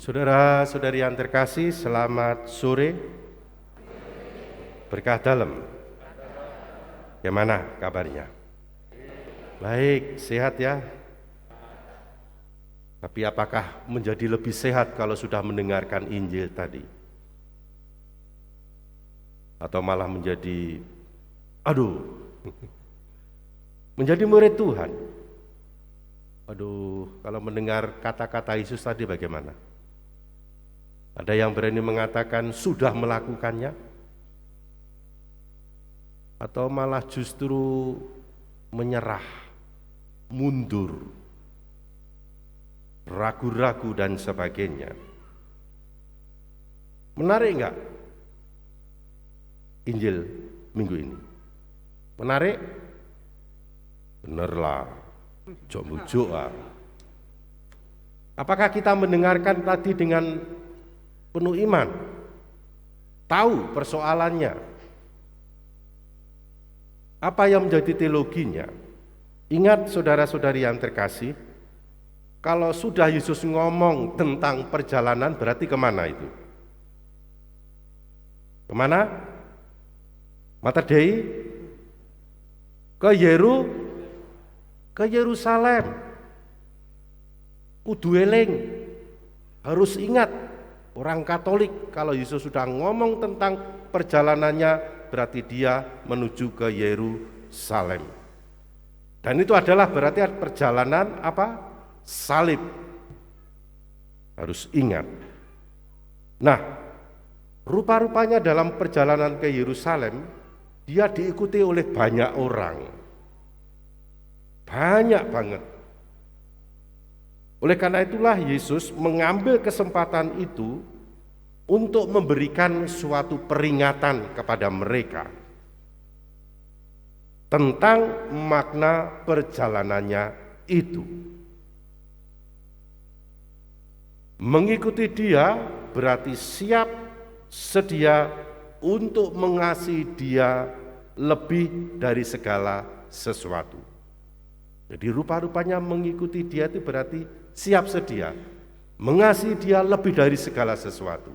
Saudara-saudari yang terkasih, selamat sore. Berkah dalam. Bagaimana kabarnya? Baik, sehat ya. Tapi apakah menjadi lebih sehat kalau sudah mendengarkan Injil tadi? Atau malah menjadi, menjadi murid Tuhan? Kalau mendengar kata-kata Yesus tadi bagaimana? Ada yang berani mengatakan sudah melakukannya? Atau malah justru menyerah, mundur, ragu-ragu dan sebagainya? Menarik enggak Injil minggu ini? Menarik? Benerlah, jok-jok. Apakah kita mendengarkan tadi dengan penuh iman? Tahu persoalannya? Apa yang menjadi teologinya? Ingat saudara-saudari yang terkasih, kalau sudah Yesus ngomong tentang perjalanan berarti kemana itu? Kemana? Mater Dei? Ke Yerusalem. Kudu eling. Harus ingat, orang Katolik kalau Yesus sudah ngomong tentang perjalanannya berarti dia menuju ke Yerusalem. Dan itu adalah berarti perjalanan apa? Salib. Harus ingat. Nah, rupa-rupanya dalam perjalanan ke Yerusalem dia diikuti oleh banyak orang. Banyak banget. Oleh karena itulah Yesus mengambil kesempatan itu untuk memberikan suatu peringatan kepada mereka tentang makna perjalanannya itu. Mengikuti dia berarti siap sedia untuk mengasihi dia lebih dari segala sesuatu. Jadi rupa-rupanya mengikuti dia itu berarti siap sedia mengasihi dia lebih dari segala sesuatu.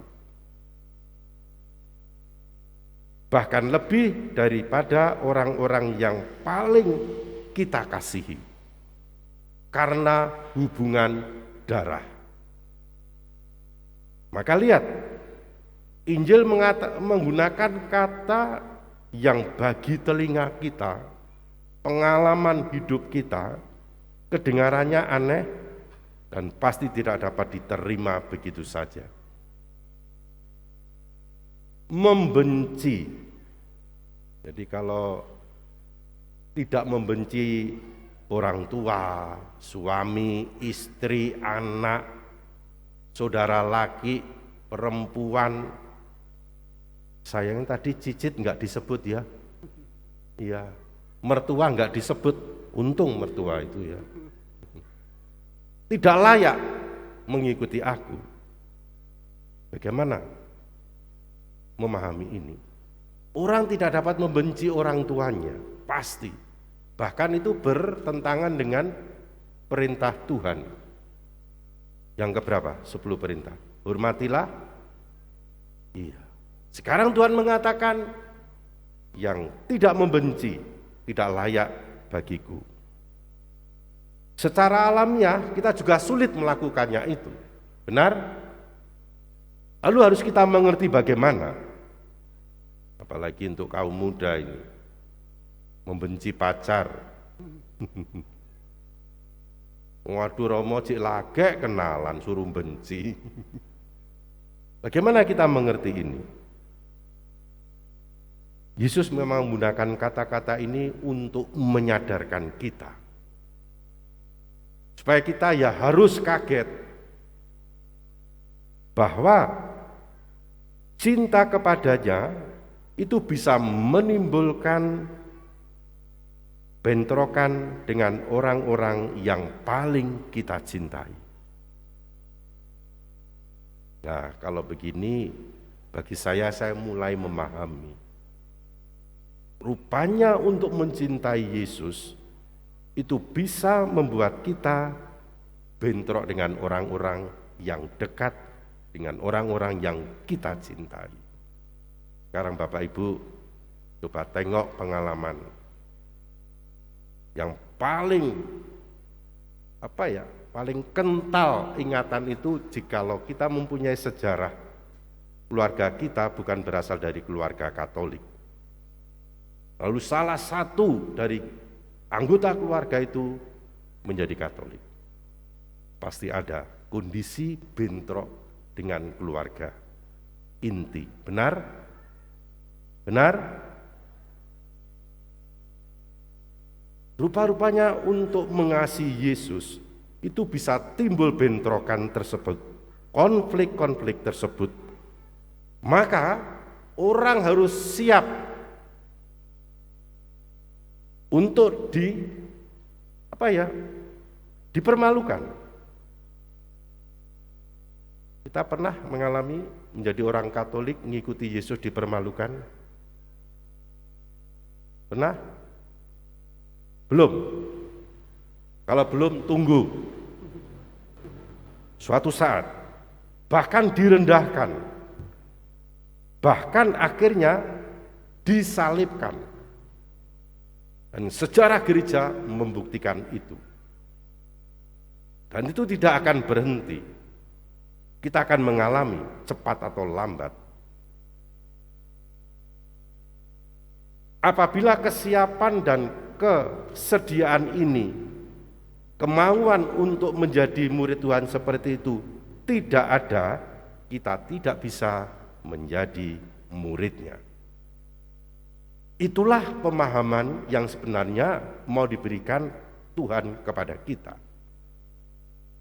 Bahkan lebih daripada orang-orang yang paling kita kasihi karena hubungan darah. Maka lihat, Injil menggunakan kata yang bagi telinga kita, pengalaman hidup kita, kedengarannya aneh dan pasti tidak dapat diterima begitu saja. Membenci. Jadi kalau tidak membenci orang tua, suami, istri, anak, saudara laki, perempuan, sayangnya tadi cicit enggak disebut ya. Iya, mertua enggak disebut, untung mertua itu ya. Tidak layak mengikuti aku. Bagaimana memahami ini? Orang tidak dapat membenci orang tuanya, pasti. Bahkan itu bertentangan dengan perintah Tuhan. Yang keberapa? 10 perintah. Hormatilah. Iya. Sekarang Tuhan mengatakan yang tidak membenci tidak layak bagiku. Secara alamiah kita juga sulit melakukannya itu. Benar? Lalu harus kita mengerti bagaimana. Apalagi untuk kaum muda ini. Membenci pacar. Waduh Romo cik lagek kenalan suruh benci. Bagaimana kita mengerti ini? Yesus memang menggunakan kata-kata ini untuk menyadarkan kita. Supaya kita ya harus kaget bahwa cinta kepadanya itu bisa menimbulkan bentrokan dengan orang-orang yang paling kita cintai. Nah, kalau begini bagi saya mulai memahami. Rupanya untuk mencintai Yesus itu bisa membuat kita bentrok dengan orang-orang yang dekat dengan orang-orang yang kita cintai. Sekarang Bapak Ibu coba tengok pengalaman yang paling paling kental ingatan itu jikalau kita mempunyai sejarah keluarga kita bukan berasal dari keluarga Katolik. Lalu salah satu dari anggota keluarga itu menjadi Katolik. Pasti ada kondisi bentrok dengan keluarga inti. Benar? Benar? Rupa-rupanya untuk mengasihi Yesus itu bisa timbul bentrokan tersebut, konflik-konflik tersebut. Maka orang harus siap untuk dipermalukan. Kita pernah mengalami menjadi orang Katolik mengikuti Yesus dipermalukan? Pernah? Belum? Kalau belum, tunggu. Suatu saat, bahkan direndahkan, bahkan akhirnya disalibkan. Dan sejarah gereja membuktikan itu. Dan itu tidak akan berhenti. Kita akan mengalami cepat atau lambat. Apabila kesiapan dan kesediaan ini, kemauan untuk menjadi murid Tuhan seperti itu tidak ada, kita tidak bisa menjadi muridnya. Itulah pemahaman yang sebenarnya mau diberikan Tuhan kepada kita.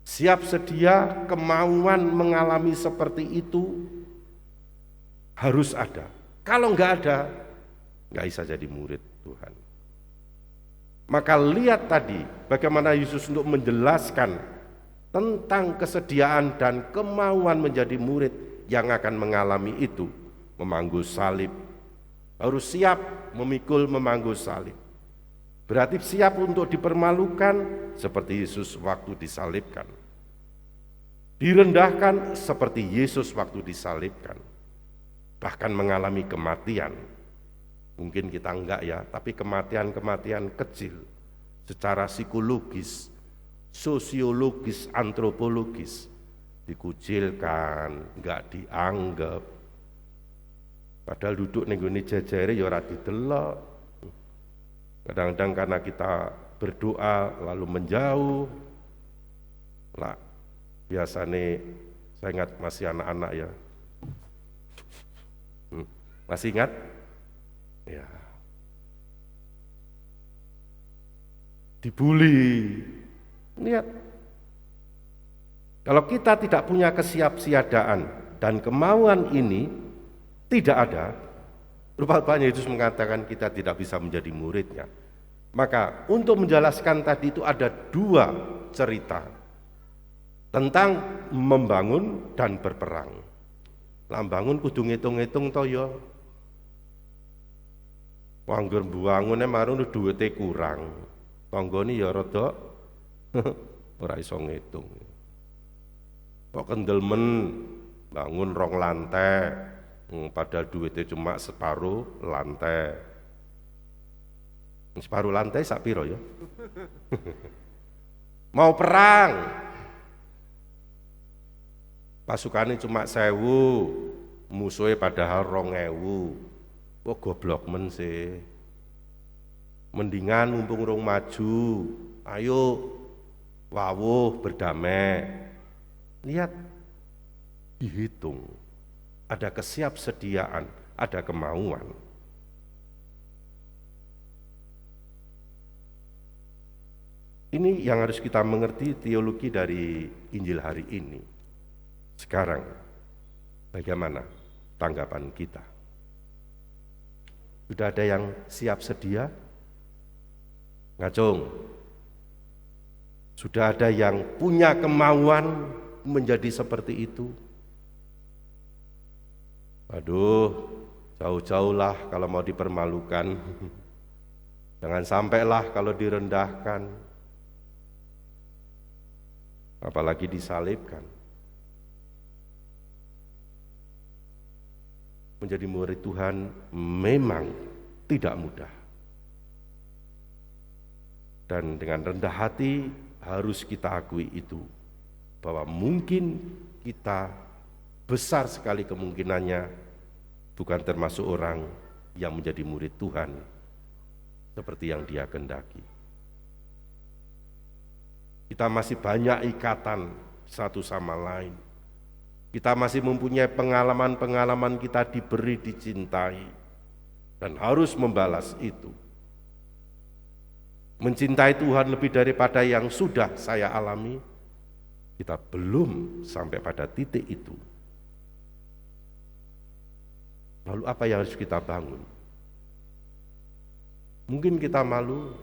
Siap sedia, kemauan mengalami seperti itu harus ada. Kalau nggak ada, nggak bisa jadi murid Tuhan. Maka lihat tadi bagaimana Yesus untuk menjelaskan tentang kesediaan dan kemauan menjadi murid yang akan mengalami itu, memanggu salib. Harus siap memikul memanggu salib. Berarti siap untuk dipermalukan seperti Yesus waktu disalibkan. Direndahkan seperti Yesus waktu disalibkan. Bahkan mengalami kematian. Mungkin kita enggak ya, tapi kematian-kematian kecil secara psikologis, sosiologis, antropologis, dikucilkan, enggak dianggap. Padahal duduk ning nggone jejere ya ora didelok. Kadang-kadang karena kita berdoa lalu menjauh. Lah, biasanya saya ingat masih anak-anak ya. Masih ingat? Ya. Dibully. Lihat. Kalau kita tidak punya kesiapsiagaan dan kemauan ini tidak ada, rupanya Yesus mengatakan kita tidak bisa menjadi muridnya. Maka untuk menjelaskan tadi itu ada dua cerita tentang membangun dan berperang. Lambangun kudu ngitung-ngitung to ya. Wangger mbangun marun duwite kurang. Tanggane ya rada ora iso ngitung. Kok kendelmen bangun 2 lantai, padahal duitnya cuma separuh lantai. Separuh lantai sak piro ya? Mau perang, pasukannya cuma 1000, musuhnya padahal 2000. Wah goblok men sih. Mendingan mumpung rong maju, ayo wawuh berdamai. Lihat, dihitung. Ada kesiapsediaan, ada kemauan. Ini yang harus kita mengerti teologi dari Injil hari ini. Sekarang, bagaimana tanggapan kita? Sudah ada yang siap sedia? Ngacung. Sudah ada yang punya kemauan menjadi seperti itu? Aduh, jauh-jauhlah kalau mau dipermalukan. Jangan sampailah kalau direndahkan. Apalagi disalibkan. menjadi murid Tuhan memang tidak mudah. Dan dengan rendah hati harus kita akui itu, bahwa mungkin kita besar sekali kemungkinannya bukan termasuk orang yang menjadi murid Tuhan seperti yang Dia kehendaki. Kita masih banyak ikatan satu sama lain. Kita masih mempunyai pengalaman-pengalaman kita diberi, dicintai, dan harus membalas itu. Mencintai Tuhan lebih daripada yang sudah saya alami, kita belum sampai pada titik itu. Lalu apa yang harus kita bangun? Mungkin kita malu,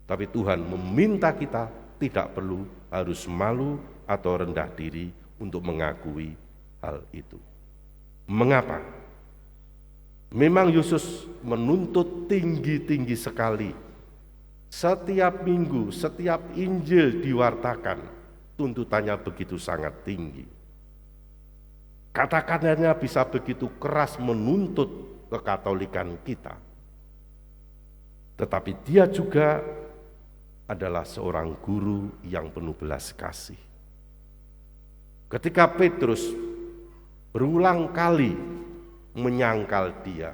tapi Tuhan meminta kita tidak perlu harus malu atau rendah diri untuk mengakui hal itu. Mengapa? Memang Yesus menuntut tinggi-tinggi sekali. Setiap minggu, setiap Injil diwartakan, tuntutannya begitu sangat tinggi. Kata-katanya bisa begitu keras menuntut kekatolikan kita. Tetapi Dia juga adalah seorang guru yang penuh belas kasih. Ketika Petrus berulang kali menyangkal Dia,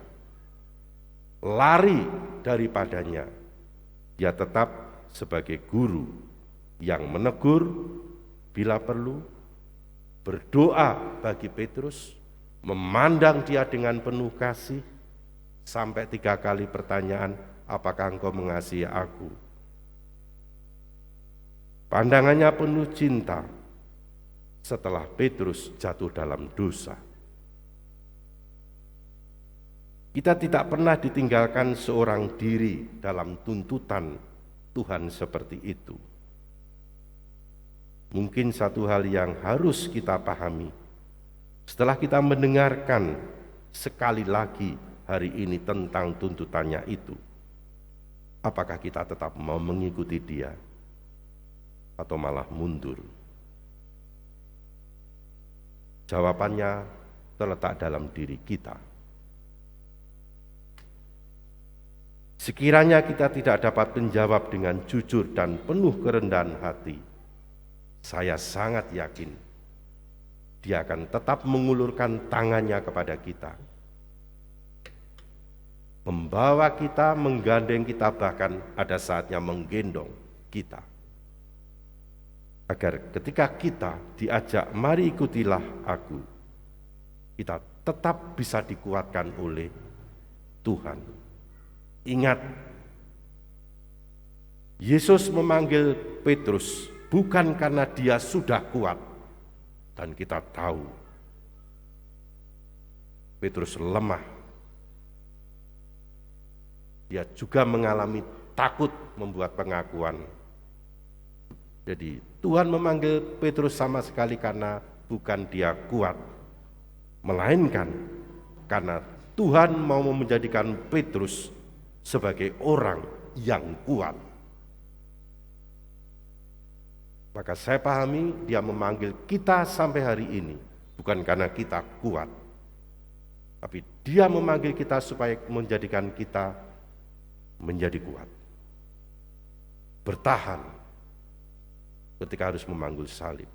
lari daripadanya, Dia tetap sebagai guru yang menegur bila perlu, berdoa bagi Petrus, memandang dia dengan penuh kasih, sampai 3 kali pertanyaan, apakah engkau mengasihi aku? Pandangannya penuh cinta setelah Petrus jatuh dalam dosa. Kita tidak pernah ditinggalkan seorang diri dalam tuntutan Tuhan seperti itu. Mungkin satu hal yang harus kita pahami, setelah kita mendengarkan sekali lagi hari ini tentang tuntutannya itu, apakah kita tetap mau mengikuti Dia atau malah mundur? Jawabannya terletak dalam diri kita. Sekiranya kita tidak dapat menjawab dengan jujur dan penuh kerendahan hati, saya sangat yakin Dia akan tetap mengulurkan tangannya kepada kita, membawa kita, menggandeng kita, bahkan ada saatnya menggendong kita, agar ketika kita diajak mari ikutilah aku, kita tetap bisa dikuatkan oleh Tuhan. Ingat, Yesus memanggil Petrus bukan karena dia sudah kuat, dan kita tahu Petrus lemah. Dia juga mengalami takut membuat pengakuan. Jadi Tuhan memanggil Petrus sama sekali karena bukan dia kuat, melainkan karena Tuhan mau menjadikan Petrus sebagai orang yang kuat. Maka saya pahami Dia memanggil kita sampai hari ini bukan karena kita kuat, tapi Dia memanggil kita supaya menjadikan kita menjadi kuat, bertahan ketika harus memanggul salib.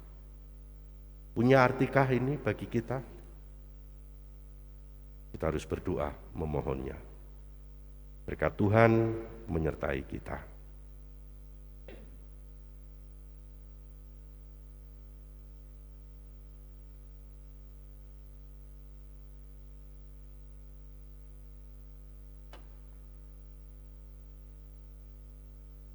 Punya artikah ini bagi kita? Kita harus berdoa memohonnya. Berkat Tuhan menyertai kita.